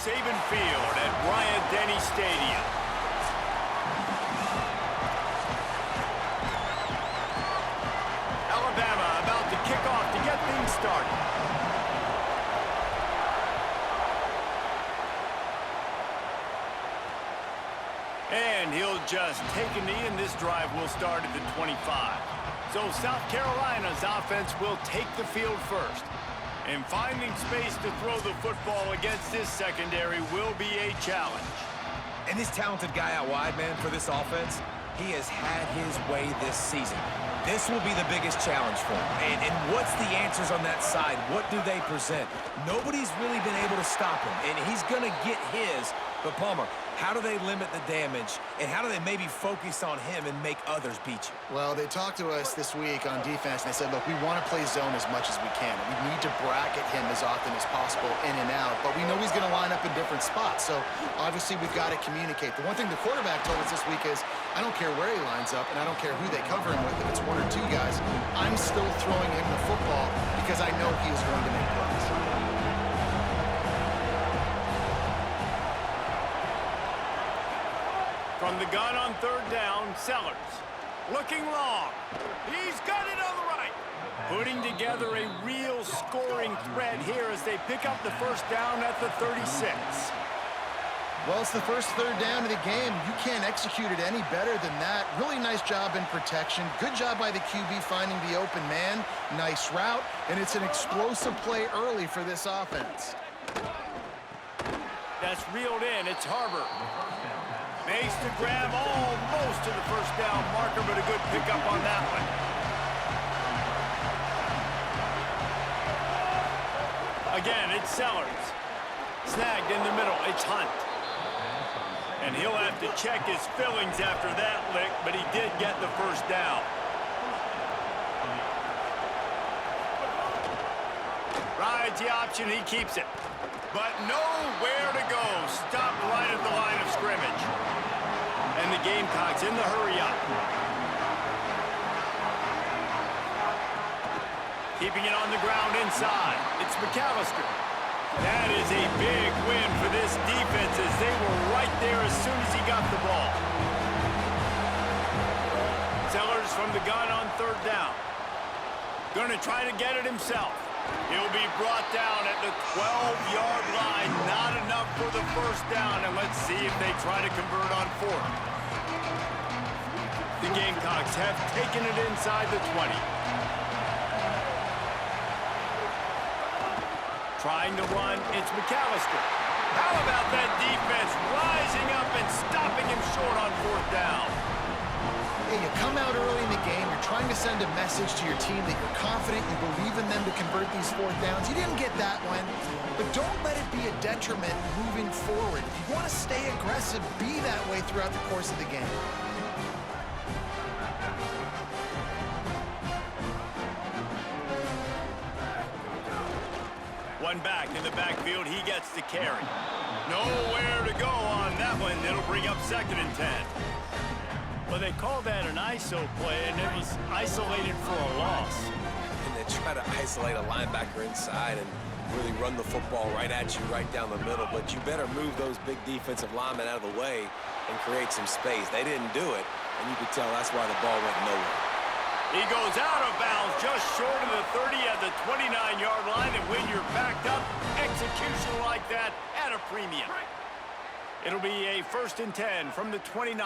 Saban Field at Bryant-Denny Stadium. Alabama about to kick off to get things started. And he'll just take a knee, and this drive will start at the 25. So South Carolina's offense will take the field first. And finding space to throw the football against this secondary will be a challenge. And this talented guy out wide, man, for this offense, he has had his way this season. This will be the biggest challenge for him. And what's the answers on that side? What do they present? Nobody's really been able to stop him, and he's going to get his. But, Palmer, how do they limit the damage, and how do they maybe focus on him and make others beat you? Well, they talked to us this week on defense, and they said, look, we want to play zone as much as we can. We need to bracket him as often as possible in and out, but we know he's going to line up in different spots, so obviously we've got to communicate. The one thing the quarterback told us this week is, I don't care where he lines up, and I don't care who they cover him with, if it's one or two guys, I'm still throwing him the football because I know he is going to make plays. From the gun on third down, Sellers. Looking long. He's got it on the right. Putting together a real scoring threat here as they pick up the first down at the 36. Well, it's the first third down of the game. You can't execute it any better than that. Really nice job in protection. Good job by the QB finding the open man. Nice route, and it's an explosive play early for this offense. That's reeled in. It's Harbor. Makes the grab almost to the first down marker, but a good pickup on that one. Again, it's Sellers. Snagged in the middle. It's Hunt. And he'll have to check his fillings after that lick, but he did get the first down. Rides the option. He keeps it. But nowhere to go. Stopped right at the line of scrimmage. And the Gamecocks in the hurry-up. Keeping it on the ground inside. It's McAllister. That is a big win for this defense as they were right there as soon as he got the ball. Sellers from the gun on third down. Going to try to get it himself. He'll be brought down at the 12-yard line. Not enough for the first down, and let's see if they try to convert on fourth. The Gamecocks have taken it inside the 20. Trying to run, it's McAllister. How about that defense rising up and stopping him short on fourth down? Hey, you come out early in the game, you're trying to send a message to your team that you're confident, you believe in them to convert these fourth downs. You didn't get that one, but don't let it be a detriment moving forward. If you want to stay aggressive, be that way throughout the course of the game. One back in the backfield, he gets the carry. Nowhere to go on that one. It'll bring up 2nd and 10. Well, they called that an ISO play, and it was isolated for a loss. And they try to isolate a linebacker inside and really run the football right at you, right down the middle. But you better move those big defensive linemen out of the way and create some space. They didn't do it, and you could tell that's why the ball went nowhere. He goes out of bounds just short of the 30 at the 29-yard line, and when you're backed up, execution like that at a premium. It'll be a 1st and 10 from the 29.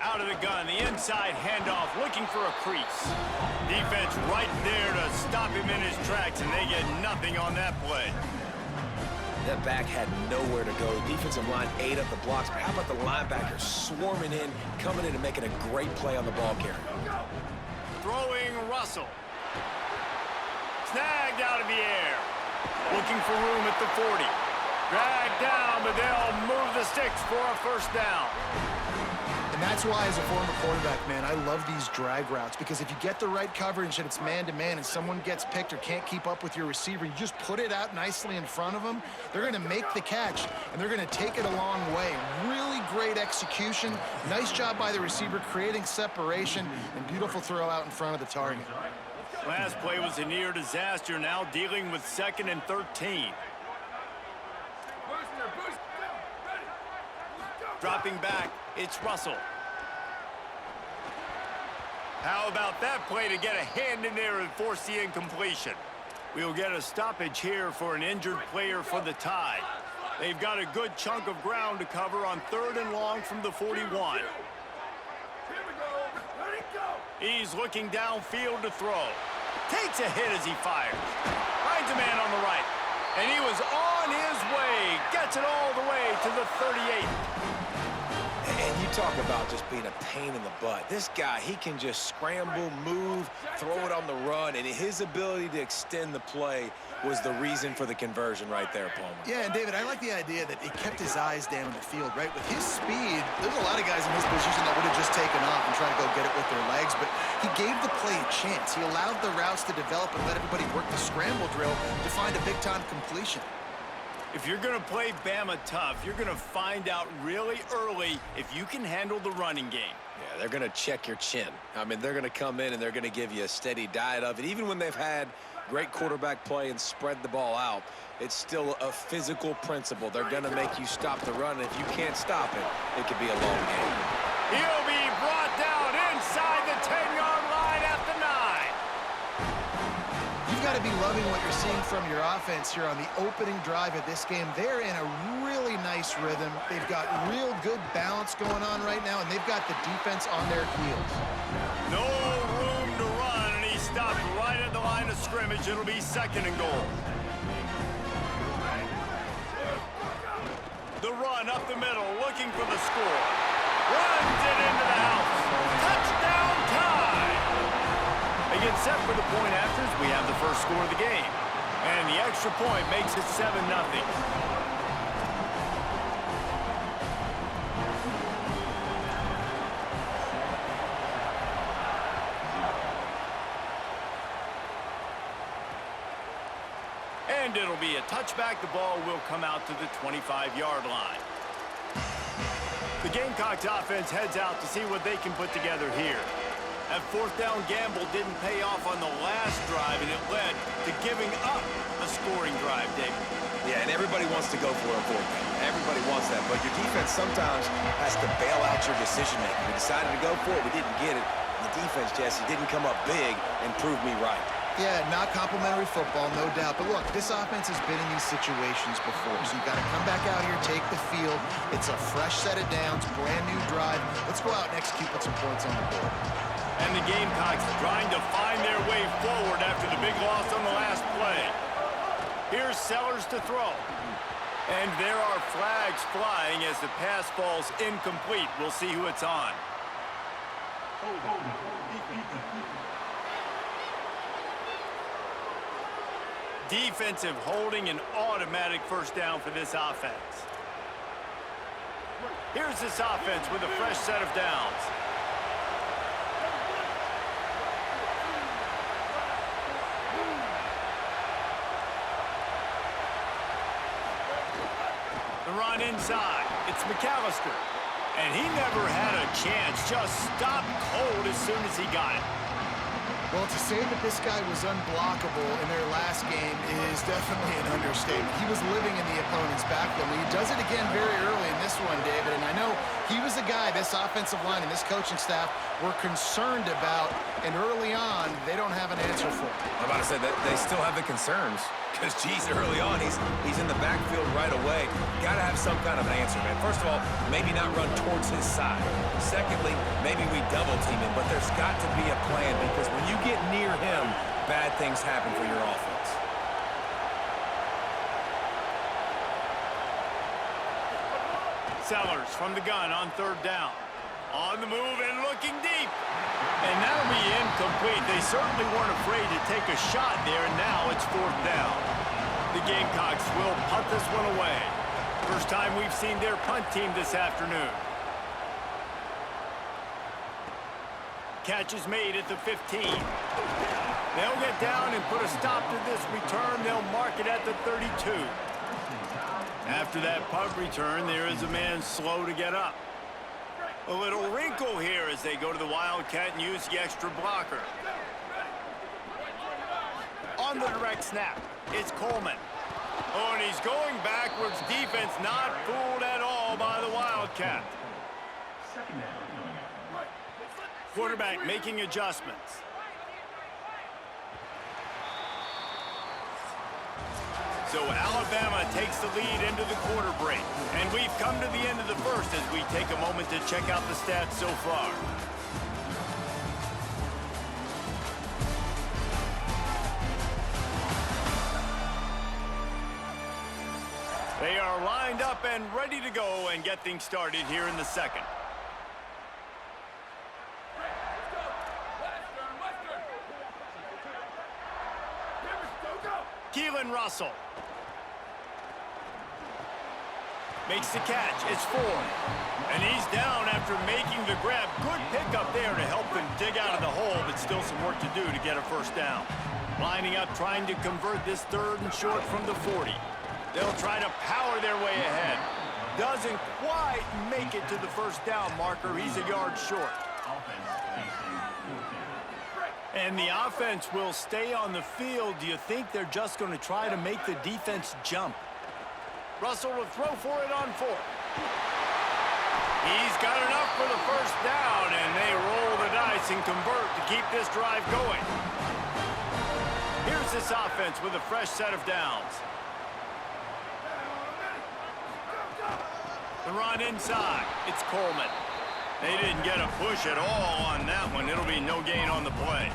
Out of the gun, the inside handoff, looking for a crease. Defense right there to stop him in his tracks, and they get nothing on that play. That back had nowhere to go. Defensive line ate up the blocks, but how about the linebacker swarming in, coming in and making a great play on the ball carrier? Throwing Russell. Snagged out of the air. Looking for room at the 40. Dragged down, but they'll move the sticks for a first down. And that's why, as a former quarterback, man, I love these drag routes, because if you get the right coverage and it's man-to-man and someone gets picked or can't keep up with your receiver, you just put it out nicely in front of them. They're going to make the catch, and they're going to take it a long way. Really great execution. Nice job by the receiver creating separation, and beautiful throw out in front of the target. Last play was a near disaster, now dealing with 2nd and 13. Dropping back, it's Russell. How about that play to get a hand in there and force the incompletion? We'll get a stoppage here for an injured player for the Tide. They've got a good chunk of ground to cover on 3rd and long from the 41. He's looking downfield to throw. Takes a hit as he fires. Finds a man on the right. And he was on his way. Gets it all the way to the 38. And you talk about just being a pain in the butt. This guy, he can just scramble, move, throw it on the run, and his ability to extend the play was the reason for the conversion right there, Palmer. Yeah, and David, I like the idea that he kept his eyes down in the field, right? With his speed, there's a lot of guys in his position that would have just taken off and tried to go get it with their legs, but he gave the play a chance. He allowed the routes to develop and let everybody work the scramble drill to find a big-time completion. If you're going to play Bama tough, you're going to find out really early if you can handle the running game. Yeah, they're going to check your chin. I mean, they're going to come in and they're going to give you a steady diet of it. Even when they've had great quarterback play and spread the ball out, it's still a physical principle. They're going to make you stop the run. And if you can't stop it, it could be a long game. He'll be brought down inside the 10-yard line at the 9. You've got to be loving what you're seeing from your offense here on the opening drive of this game. They're in a really nice rhythm. They've got real good balance going on right now, and they've got the defense on their heels. No room to run, and he stopped right at the line of scrimmage. It'll be 2nd and goal. The run up the middle, looking for the score. Runs it into the house. Touchdown Tide! They get set for the point afters. We have the first score of the game. And the extra point makes it 7-0. And it'll be a touchback. The ball will come out to the 25-yard line. The Gamecocks offense heads out to see what they can put together here. That 4th down gamble didn't pay off on the last drive, and it led to giving up a scoring drive, David. Yeah, and everybody wants to go for a 4th down. Everybody wants that, but your defense sometimes has to bail out your decision-making. We decided to go for it. We didn't get it. The defense, Jesse, didn't come up big and prove me right. Yeah, not complimentary football, no doubt. But look, this offense has been in these situations before. So you've got to come back out here, take the field. It's a fresh set of downs, brand new drive. Let's go out and execute, put some points on the board. And the Gamecocks trying to find their way forward after the big loss on the last play. Here's Sellers to throw. And there are flags flying as the pass falls incomplete. We'll see who it's on. Defensive holding, an automatic first down for this offense. Here's this offense with a fresh set of downs. The run inside. It's McAllister. And he never had a chance. Just stopped cold as soon as he got it. Well, to say that this guy was unblockable in their last game is definitely an understatement. He was living in the opponent's backfield. He does it again very early in this one, David. And I know he was the guy this offensive line and this coaching staff were concerned about. And early on, they don't have an answer for him. I'm about to say that they still have the concerns. Because, geez, early on, he's in the backfield right away. Got to have some kind of an answer, man. First of all, maybe not run towards his side. Secondly, maybe we double-team him. But there's got to be a plan because when you get near him, bad things happen for your offense. Sellers from the gun on 3rd down. On the move and looking deep. And that'll be incomplete. They certainly weren't afraid to take a shot there, and now it's 4th down. The Gamecocks will punt this one away. First time we've seen their punt team this afternoon. Catch is made at the 15. They'll get down and put a stop to this return. They'll mark it at the 32. After that punt return, there is a man slow to get up. A little wrinkle here as they go to the Wildcat and use the extra blocker. on the direct snap. It's Coleman. Oh, and he's going backwards. Defense not fooled at all by the Wildcat. Quarterback making adjustments. So Alabama takes the lead into the quarter break. And we've come to the end of the first as we take a moment to check out the stats so far. They are lined up and ready to go and get things started here in the second. Keelan Russell makes the catch. It's 4. And he's down after making the grab. Good pickup there to help him dig out of the hole, but still some work to do to get a first down. Lining up, trying to convert this 3rd and short from the 40. They'll try to power their way ahead. Doesn't quite make it to the first down marker. He's a yard short. And the offense will stay on the field. Do you think they're just going to try to make the defense jump? Russell will throw for it on 4th. He's got enough for the first down, and they roll the dice and convert to keep this drive going. Here's this offense with a fresh set of downs. The run inside. It's Coleman. They didn't get a push at all on that one. It'll be no gain on the play.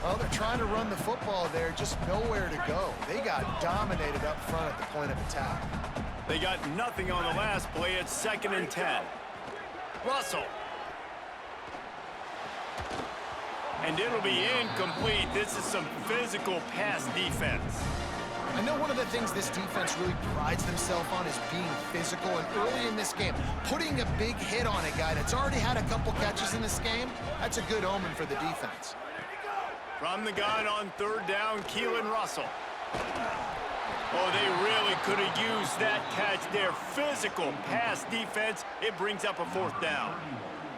Well, they're trying to run the football there, just nowhere to go. They got dominated up front at the point of attack. They got nothing on the last play. It's 2nd and 10. Russell. And it'll be incomplete. This is some physical pass defense. I know one of the things this defense really prides themselves on is being physical, and early in this game, putting a big hit on a guy that's already had a couple catches in this game, that's a good omen for the defense. From the gun on 3rd down, Keelan Russell. Oh, they really could have used that catch there. Physical pass defense. It brings up a 4th down.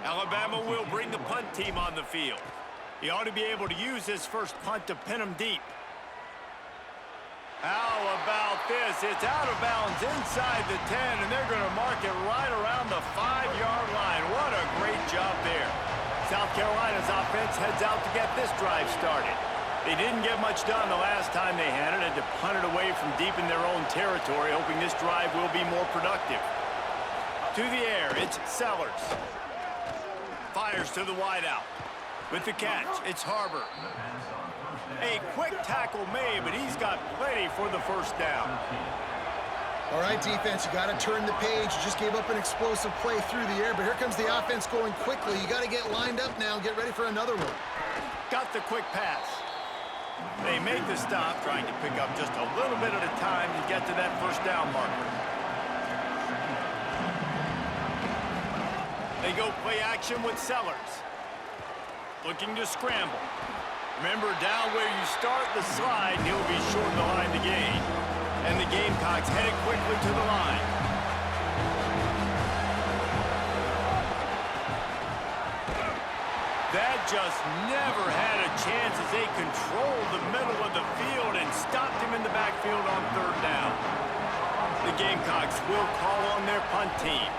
Alabama will bring the punt team on the field. He ought to be able to use his first punt to pin him deep. How about this? It's out of bounds inside the 10, and they're going to mark it right around the 5-yard line. What a great job there. South Carolina's offense heads out to get this drive started. They didn't get much done the last time they had it, had to punt it away from deep in their own territory, hoping this drive will be more productive. To the air, it's Sellers. Fires to the wideout. With the catch, it's Harbor. A quick tackle made, but he's got plenty for the first down. All right, defense, you got to turn the page. You just gave up an explosive play through the air, but here comes the offense going quickly. You got to get lined up now and get ready for another one. Got the quick pass. They make the stop, trying to pick up just a little bit at a time to get to that first down marker. They go play action with Sellers. Looking to scramble. Remember, down where you start the slide, and he'll be short of the line to gain. And the Gamecocks headed quickly to the line. That just never had a chance as they controlled the middle of the field and stopped him in the backfield on 3rd down. The Gamecocks will call on their punt team.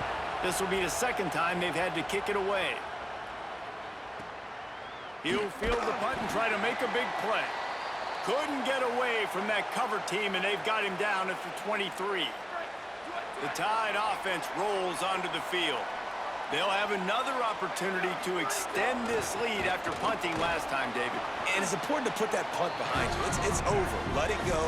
This will be the 2nd time they've had to kick it away. He'll field the punt and try to make a big play. Couldn't get away from that cover team, and they've got him down at the 23. The Tide offense rolls onto the field. They'll have another opportunity to extend this lead after punting last time, David. And it's important to put that punt behind you. It's over. Let it go.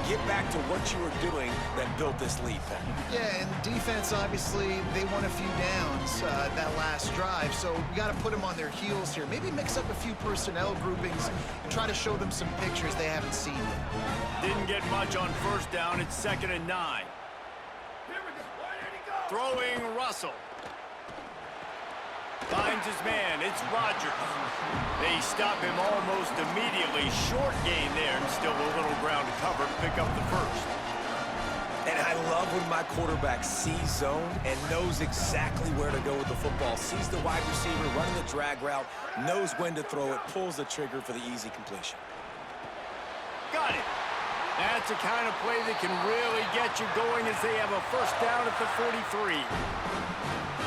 Get back to what you were doing that built this lead, Pat. Yeah, and defense, obviously, they won a few downs that last drive, so we got to put them on their heels here. Maybe mix up a few personnel groupings and try to show them some pictures they haven't seen yet. Didn't get much on 1st down. It's 2nd and 9. Throwing Russell. Finds his man. It's Rodgers. They stop him almost immediately. Short gain there, and still a little ground to cover to pick up the first. And I love when my quarterback sees zone and knows exactly where to go with the football. Sees the wide receiver running the drag route, knows when to throw it, pulls the trigger for the easy completion. Got it. That's the kind of play that can really get you going as they have a first down at the 43.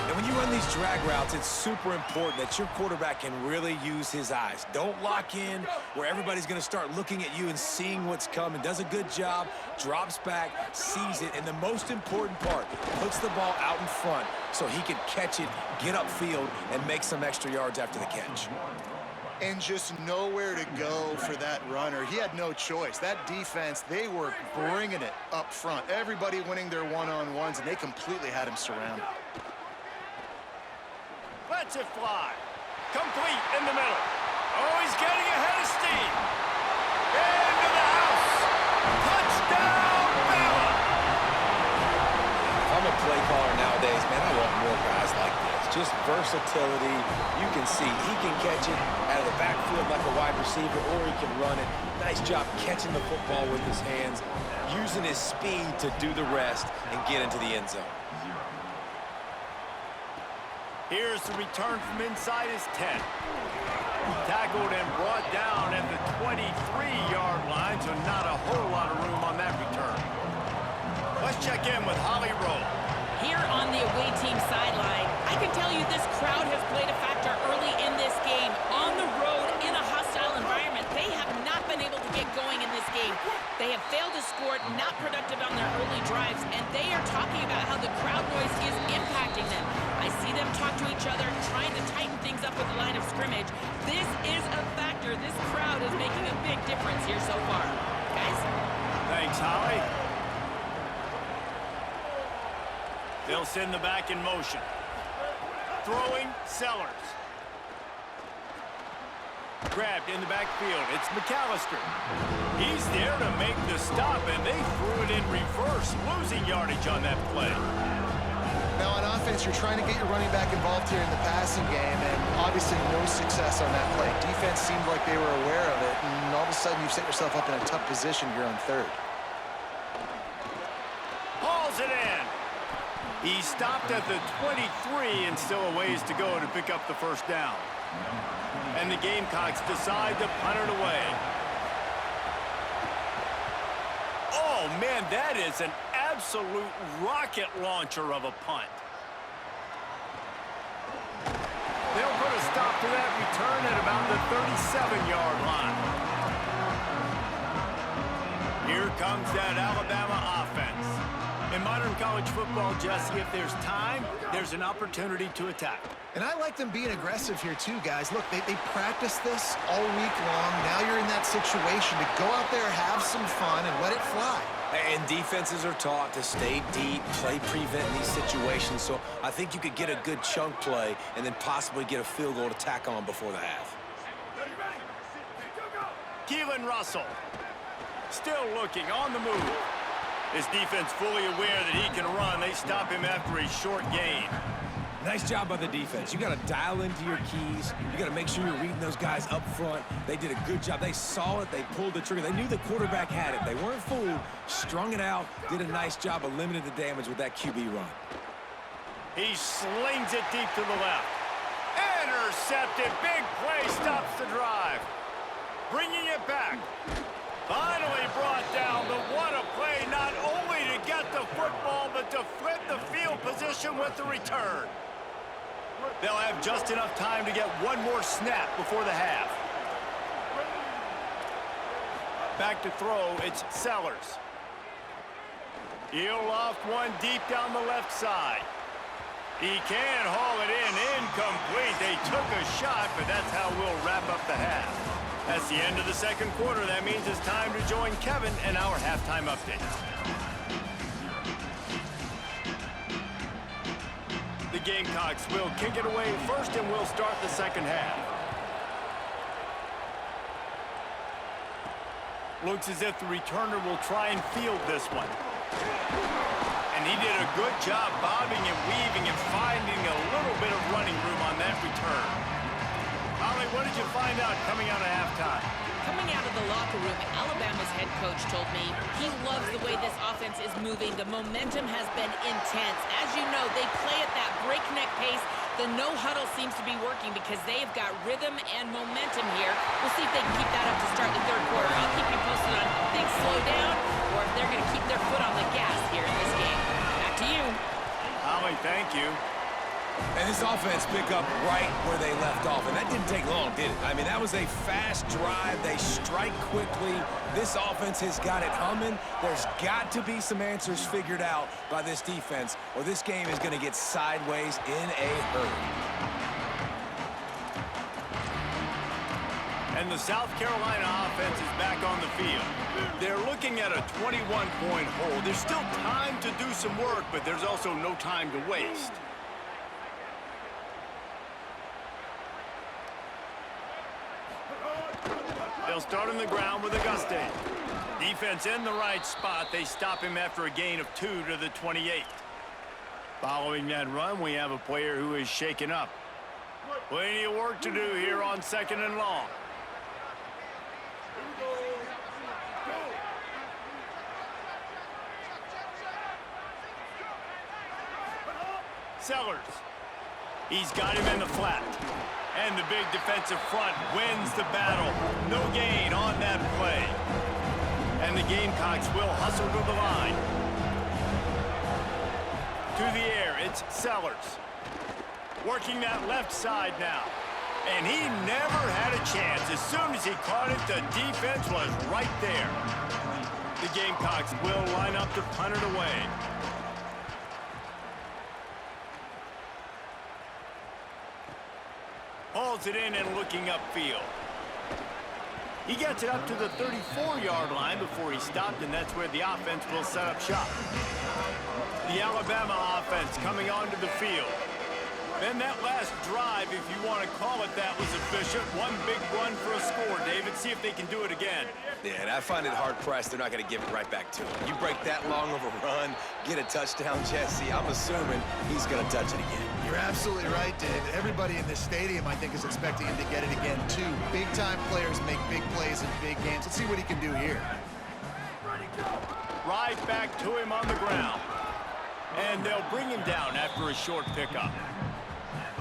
And when you run these drag routes, it's super important that your quarterback can really use his eyes. Don't lock in where everybody's going to start looking at you and seeing what's coming. Does a good job, drops back, sees it, and the most important part, puts the ball out in front so he can catch it, get upfield, and make some extra yards after the catch. And just nowhere to go for that runner. He had no choice. That defense, they were bringing it up front. Everybody winning their one-on-ones, and they completely had him surrounded. Lets it fly. Complete in the middle. Oh, he's getting ahead of steam. Into the house. Touchdown, Bama. If I'm a play caller nowadays, man, I want more guys like this. Just versatility. You can see he can catch it out of the backfield like a wide receiver, or he can run it. Nice job catching the football with his hands, using his speed to do the rest and get into the end zone. Here's the return from inside his 10. Tackled and brought down at the 23-yard line, so not a whole lot of room on that return. Let's check in with Holly Rowe. Here on the away team sideline, I can tell you this crowd has played a factor early in this game. On the road, in a hostile environment, they have not been able to get going in this game. They have failed to score, not productive on their early drives, and they are talking about how the crowd noise is impacting them. I see them talk to each other, trying to tighten things up with the line of scrimmage. This is a factor. This crowd is making a big difference here so far. Guys? Thanks, Holly. They'll send the back in motion. Throwing, Sellers. Grabbed in the backfield. It's McAllister. He's there to make the stop, and they threw it in reverse, losing yardage on that play. Now, on offense, you're trying to get your running back involved here in the passing game, and obviously no success on that play. Defense seemed like they were aware of it, and all of a sudden you've set yourself up in a tough position here on third. Hauls it in. He stopped at the 23 and still a ways to go to pick up the first down. And the Gamecocks decide to punt it away. Oh, man, that is an absolute rocket launcher of a punt. They'll put a stop to that return at about the 37-yard line. Here comes that Alabama offense. In modern college football, Jesse, if there's time, there's an opportunity to attack. And I like them being aggressive here too, guys. Look, they practice this all week long. Now you're in that situation to go out there, have some fun, and let it fly. And defenses are taught to stay deep, play prevent in these situations. So I think you could get a good chunk play and then possibly get a field goal to tack on before the half. Keelan Russell still looking on the move. His defense fully aware that he can run. They stop him after a short gain. Nice job by the defense. You got to dial into your keys. You got to make sure you're reading those guys up front. They did a good job. They saw it. They pulled the trigger. They knew the quarterback had it. They weren't fooled. Strung it out. Did a nice job of limiting the damage with that QB run. He slings it deep to the left. Intercepted. Big play stops the drive. Bringing it back. Finally brought down. The what a play, not only to get the football, but to flip the field position with the return. They'll have just enough time to get one more snap before the half. Back to throw, it's Sellers. He'll loft one deep down the left side. He can haul it in, incomplete. They took a shot, but that's how we'll wrap up the half. That's the end of the second quarter. That means it's time to join Kevin in our halftime update. The Gamecocks will kick it away first, and we'll start the second half. Looks as if the returner will try and field this one. And he did a good job bobbing and weaving and finding a little bit of running room on that return. Holly, what did you find out coming out of halftime? Coming out of the locker room, Alabama's head coach told me he loves the way this offense is moving. The momentum has been intense. As you know, they play at that breakneck pace. The no-huddle seems to be working because they've got rhythm and momentum here. We'll see if they can keep that up to start the third quarter. I'll keep you posted on And this offense pick up right where they left off, and that didn't take long, did it? I mean, that was a fast drive. They strike quickly. This offense has got it humming. There's got to be some answers figured out by this defense, or this game is going to get sideways in a hurry. And the South Carolina offense is back on the field. They're looking at a 21-point hole. There's still time to do some work, but there's also no time to waste. They'll start on the ground with Auguste. Defense in the right spot. They stop him after a gain of 2 to the 28. Following that run, we have a player who is shaken up. Plenty of work to do here on 2nd and long. Sellers. He's got him in the flat. And the big defensive front wins the battle. No gain on that play. And the Gamecocks will hustle to the line. To the air, it's Sellers. Working that left side now. And he never had a chance. As soon as he caught it, the defense was right there. The Gamecocks will line up to punt it away. Hauls it in and looking upfield. He gets it up to the 34-yard line before he stopped, and that's where the offense will set up shop. The Alabama offense coming onto the field. Then that last drive, if you want to call it that, was efficient. One big run for a score, David. See if they can do it again. Yeah, and I find it hard-pressed they're not going to give it right back to him. You break that long of a run, get a touchdown, Jesse, I'm assuming he's going to touch it again. You're absolutely right, Dave. Everybody in this stadium, I think, is expecting him to get it again, too. Big-time players make big plays in big games. Let's see what he can do here. Right back to him on the ground. And they'll bring him down after a short pickup.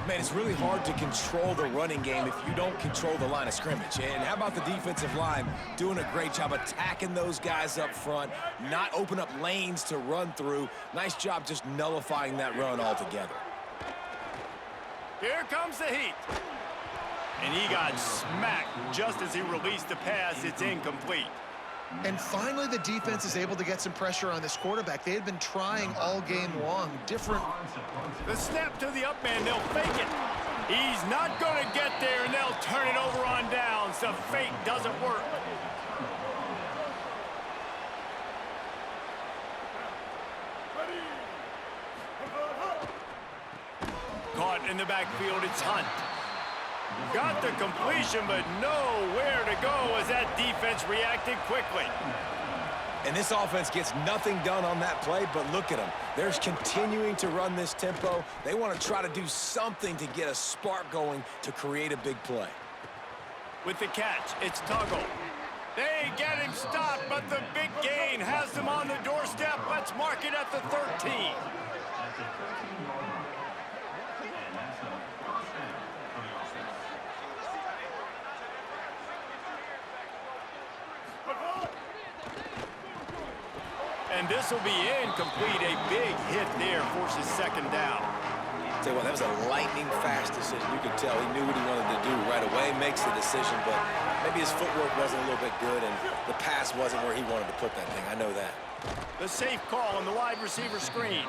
Man, it's really hard to control the running game if you don't control the line of scrimmage. And how about the defensive line doing a great job attacking those guys up front, not open up lanes to run through. Nice job just nullifying that run altogether. Here comes the heat. And he got smacked just as he released the pass. It's incomplete. And finally, the defense is able to get some pressure on this quarterback. They had been trying all game long. The snap to the up man, they'll fake it. He's not going to get there, and they'll turn it over on downs. The fake doesn't work. Caught in the backfield, it's Hunt. Got the completion, but nowhere to go as that defense reacted quickly. And this offense gets nothing done on that play, but look at them. They're continuing to run this tempo. They want to try to do something to get a spark going to create a big play. With the catch, it's Tuggle. They get him stopped, but the big gain has them on the doorstep. Let's mark it at the 13. And this will be incomplete. A big hit there forces 2nd down. Tell you what, that was a lightning-fast decision. You could tell he knew what he wanted to do right away, makes the decision, but maybe his footwork wasn't a little bit good, and the pass wasn't where he wanted to put that thing. I know that. The safe call on the wide receiver screen.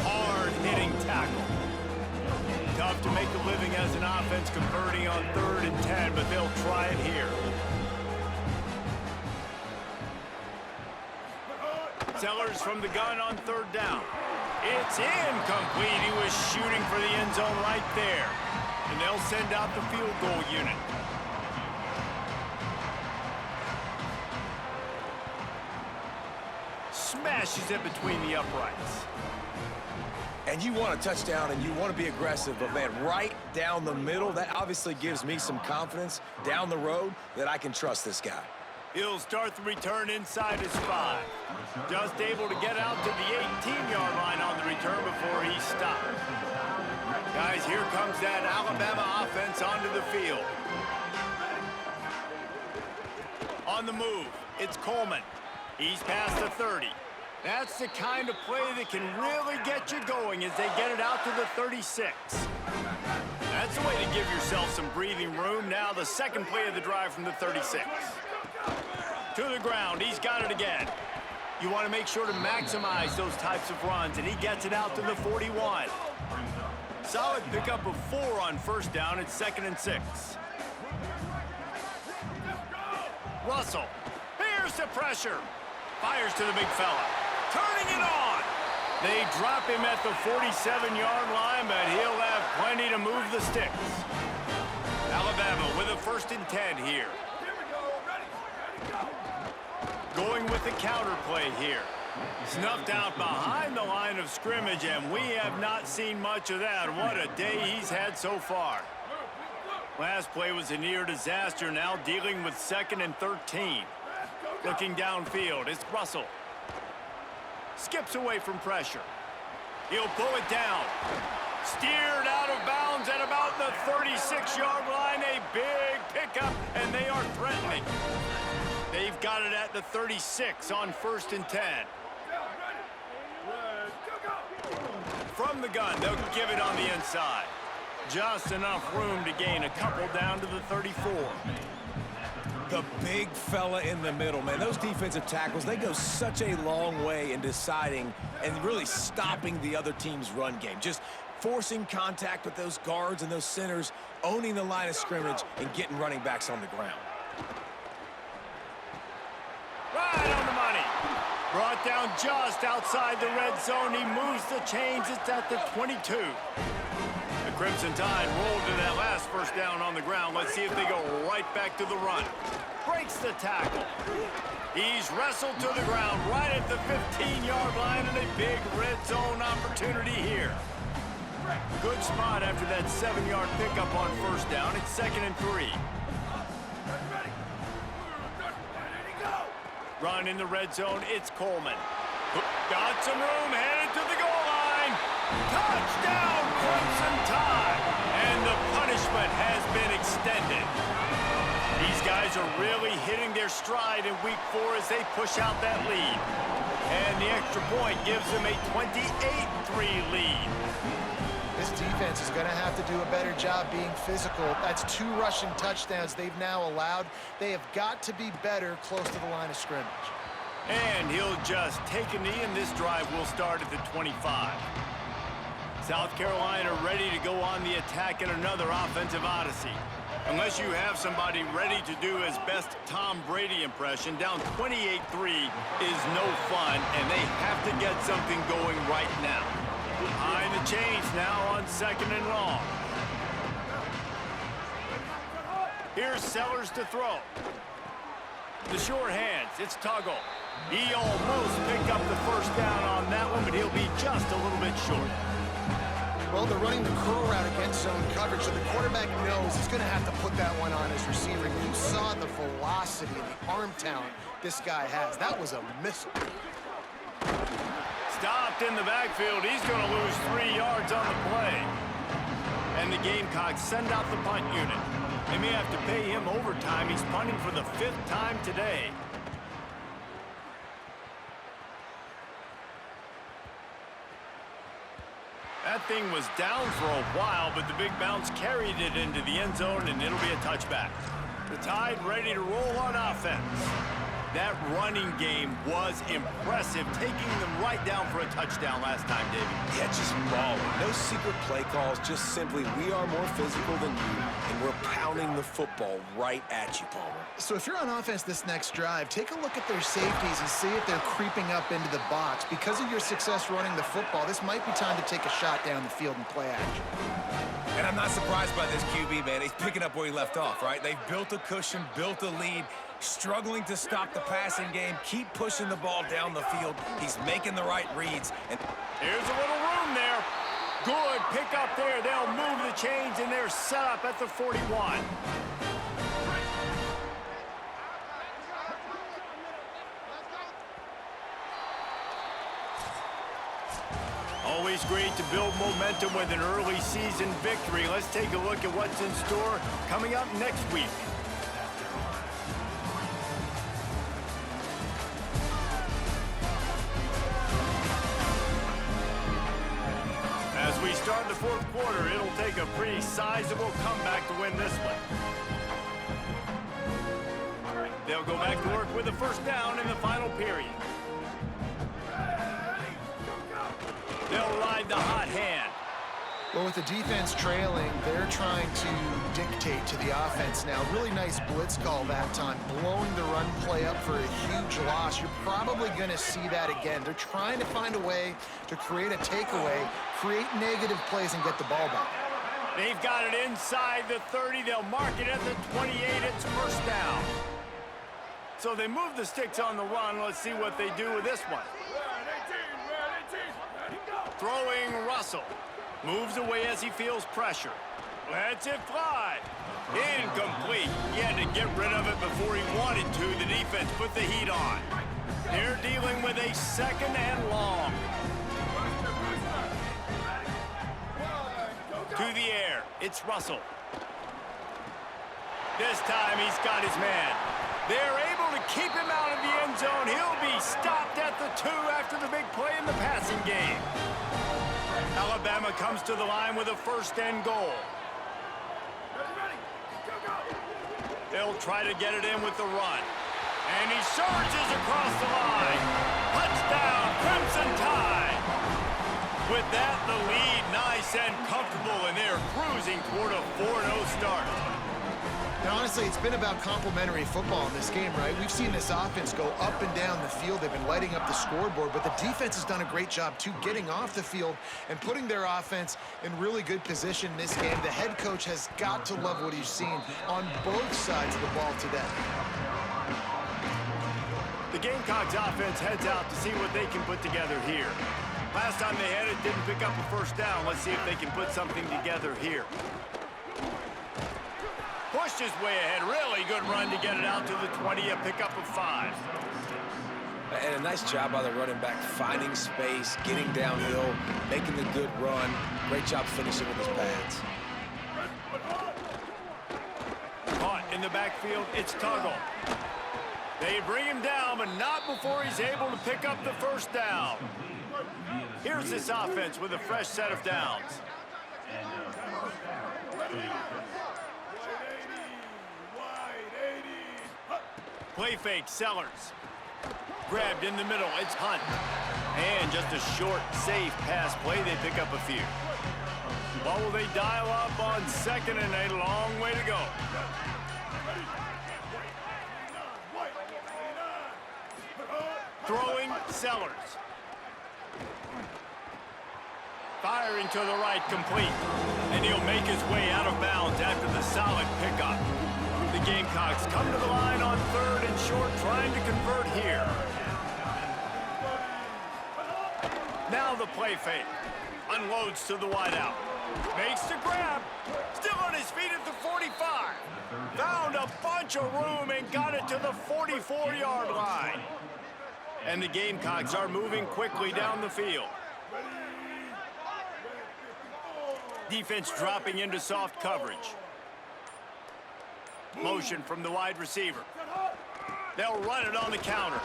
Hard-hitting tackle. Tough to make a living as an offense converting on 3rd and 10, but they'll try it here. Sellers from the gun on 3rd down. It's incomplete. He was shooting for the end zone right there. And they'll send out the field goal unit. Smashes it between the uprights. And you want a touchdown and you want to be aggressive, but man, right down the middle, that obviously gives me some confidence down the road that I can trust this guy. He'll start the return inside his 5. Just able to get out to the 18-yard line on the return before he stopped. Guys, here comes that Alabama offense onto the field. On the move, it's Coleman. He's past the 30. That's the kind of play that can really get you going as they get it out to the 36. That's the way to give yourself some breathing room. Now the second play of the drive from the 36. To the ground, he's got it again. You want to make sure to maximize those types of runs, and he gets it out to the 41. Solid pickup of 4 on first down. It's 2nd and 6. Russell, here's the pressure. Fires to the big fella. Turning it on. They drop him at the 47-yard line, but he'll have plenty to move the sticks. Alabama with a 1st and 10 here. Going with the counter play here. Snuffed out behind the line of scrimmage, and we have not seen much of that. What a day he's had so far. Last play was a near disaster, now dealing with 2nd and 13. Looking downfield, it's Russell. Skips away from pressure. He'll pull it down. Steered out of bounds at about the 36-yard line. A big pickup, and they are threatening. They've got it at the 36 on 1st and 10. From the gun, they'll give it on the inside. Just enough room to gain a couple down to the 34. The big fella in the middle, man. Those defensive tackles, they go such a long way in deciding and really stopping the other team's run game. Just forcing contact with those guards and those centers, owning the line of scrimmage, and getting running backs on the ground. Right on the money. Brought down just outside the red zone. He moves the chains. It's at the 22. The Crimson Tide rolled to that last first down on the ground. Let's see if they go right back to the run. Breaks the tackle. He's wrestled to the ground right at the 15-yard line, and a big red zone opportunity here. Good spot after that 7-yard pickup on first down. It's 2nd and 3. Run in the red zone, it's Coleman. Got some room, headed to the goal line. Touchdown, Crimson Tide! And the punishment has been extended. These guys are really hitting their stride in week 4 as they push out that lead. And the extra point gives them a 28-3 lead. This defense is going to have to do a better job being physical. That's 2 rushing touchdowns they've now allowed. They have got to be better close to the line of scrimmage. And he'll just take a knee, and this drive will start at the 25. South Carolina ready to go on the attack in another offensive odyssey. Unless you have somebody ready to do his best Tom Brady impression, down 28-3 is no fun, and they have to get something going right now. Behind the chains now on 2nd and long. Here's Sellers to throw. The short hands, it's Tuggle. He almost picked up the first down on that one, but he'll be just a little bit short. Well, they're running the curl route against zone coverage, so the quarterback knows he's going to have to put that one on his receiver. You saw the velocity and the arm talent this guy has. That was a missile. Stopped in the backfield. He's going to lose 3 yards on the play. And the Gamecocks send out the punt unit. They may have to pay him overtime. He's punting for the 5th time today. That thing was down for a while, but the big bounce carried it into the end zone, and it'll be a touchback. The Tide ready to roll on offense. That running game was impressive, taking them right down for a touchdown last time, David. Yeah, just mauling. No secret play calls, just simply we are more physical than you, and we're pounding the football right at you, Palmer. So if you're on offense this next drive, take a look at their safeties and see if they're creeping up into the box. Because of your success running the football, this might be time to take a shot down the field and play action. And I'm not surprised by this QB, man. He's picking up where he left off, right? They've built a cushion, built a lead, struggling to stop the passing game, keep pushing the ball down the field. He's making the right reads. And here's a little room there. Good pick up there. They'll move the chains, and they're set up at the 41. Always great to build momentum with an early season victory. Let's take a look at what's in store coming up next week. start of the fourth quarter. It'll take a pretty sizable comeback to win this one. They'll go back to work with a first down in the final period. They'll ride the hot hand. Well, with the defense trailing, they're trying to dictate to the offense now. Really nice blitz call that time, blowing the run play up for a huge loss. You're probably going to see that again. They're trying to find a way to create a takeaway, create negative plays, and get the ball back. They've got it inside the 30. They'll mark it at the 28. It's first down. So they move the sticks on the run. Let's see what they do with this one. Throwing Russell. Moves away as he feels pressure. Lets it fly. Incomplete. He had to get rid of it before he wanted to. The defense put the heat on. They're dealing with a second and long. To the air. It's Russell. This time he's got his man. They're able to keep him out of the end zone. He'll be stopped at the 2 after the big play in the passing game. Alabama comes to the line with a first and goal. They'll try to get it in with the run. And he surges across the line. Touchdown, Crimson Tide. With that, the lead nice and comfortable, and they're cruising toward a 4-0 start. And honestly, it's been about complementary football in this game, right? We've seen this offense go up and down the field. They've been lighting up the scoreboard, but the defense has done a great job, too, getting off the field and putting their offense in really good position in this game. The head coach has got to love what he's seen on both sides of the ball today. The Gamecocks offense heads out to see what they can put together here. Last time they had it, didn't pick up a first down. Let's see if they can put something together here. Pushed his way ahead. Really good run to get it out to the 20, a pickup of 5. And a nice job by the running back, finding space, getting downhill, making the good run. Great job finishing with his pads. Caught in the backfield, it's Tuggle. They bring him down, but not before he's able to pick up the first down. Here's this offense with a fresh set of downs. Play fake, Sellers. Grabbed in the middle, it's Hunt. And just a short, safe pass play, they pick up a few. What will they dial up on second and a long way to go? Throwing, Sellers. Firing to the right, complete. And he'll make his way out of bounds after the solid pickup. The Gamecocks come to the line on third and short, trying to convert here. Now the play fake. Unloads to the wideout. Makes the grab. Still on his feet at the 45. Found a bunch of room and got it to the 44-yard line. And the Gamecocks are moving quickly down the field. Defense dropping into soft coverage. Motion from the wide receiver. They'll run it on the counter.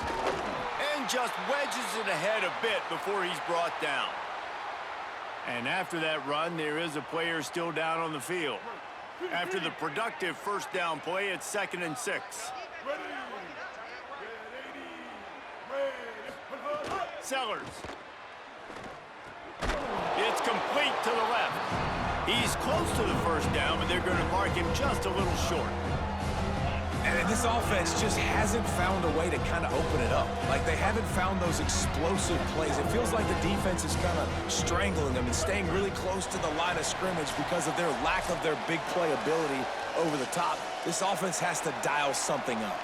And just wedges it ahead a bit before he's brought down. And after that run, there is a player still down on the field. After the productive first down play, it's 2nd and 6. Sellers. It's complete to the left. He's close to the first down, but they're going to mark him just a little short. And this offense just hasn't found a way to kind of open it up. Like, they haven't found those explosive plays. It feels like the defense is kind of strangling them and staying really close to the line of scrimmage because of their lack of their big play ability over the top. This offense has to dial something up.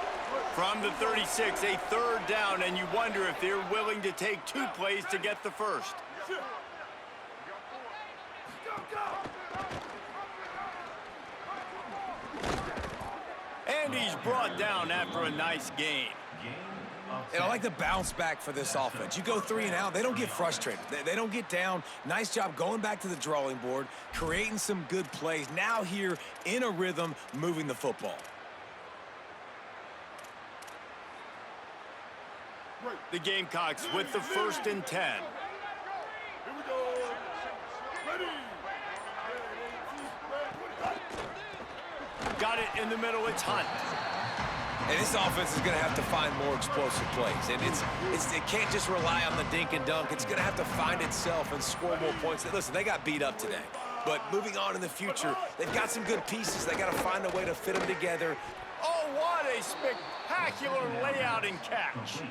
From the 36, a third down, and you wonder if they're willing to take 2 plays to get the first. And he's brought down after a nice gain. And I like the bounce back for this offense. You go 3 and out, they don't get frustrated. They don't get down. Nice job going back to the drawing board, creating some good plays. Now here in a rhythm, moving the football. The Gamecocks with the 1st and 10. got it in the middle. It's Hunt. And this offense is going to have to find more explosive plays. And it can't just rely on the dink and dunk. It's going to have to find itself and score more points. Listen, they got beat up today. But moving on in the future, they've got some good pieces. They got to find a way to fit them together. Oh, what a spectacular layout and catch.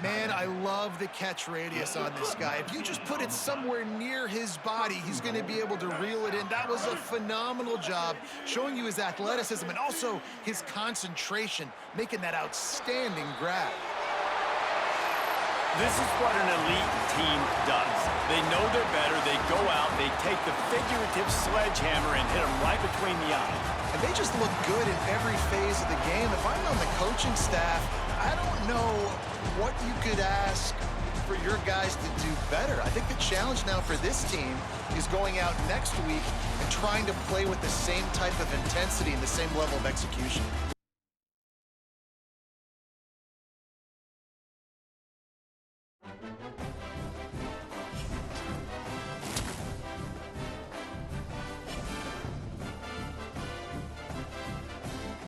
Man, I love the catch radius on this guy. If you just put it somewhere near his body, he's going to be able to reel it in. That was a phenomenal job, showing you his athleticism and also his concentration, making that outstanding grab. This is what an elite team does. They know they're better. They go out, they take the figurative sledgehammer and hit them right between the eyes. And they just look good in every phase of the game. If I'm on the coaching staff, I don't know what you could ask for your guys to do better. I think the challenge now for this team is going out next week and trying to play with the same type of intensity and the same level of execution.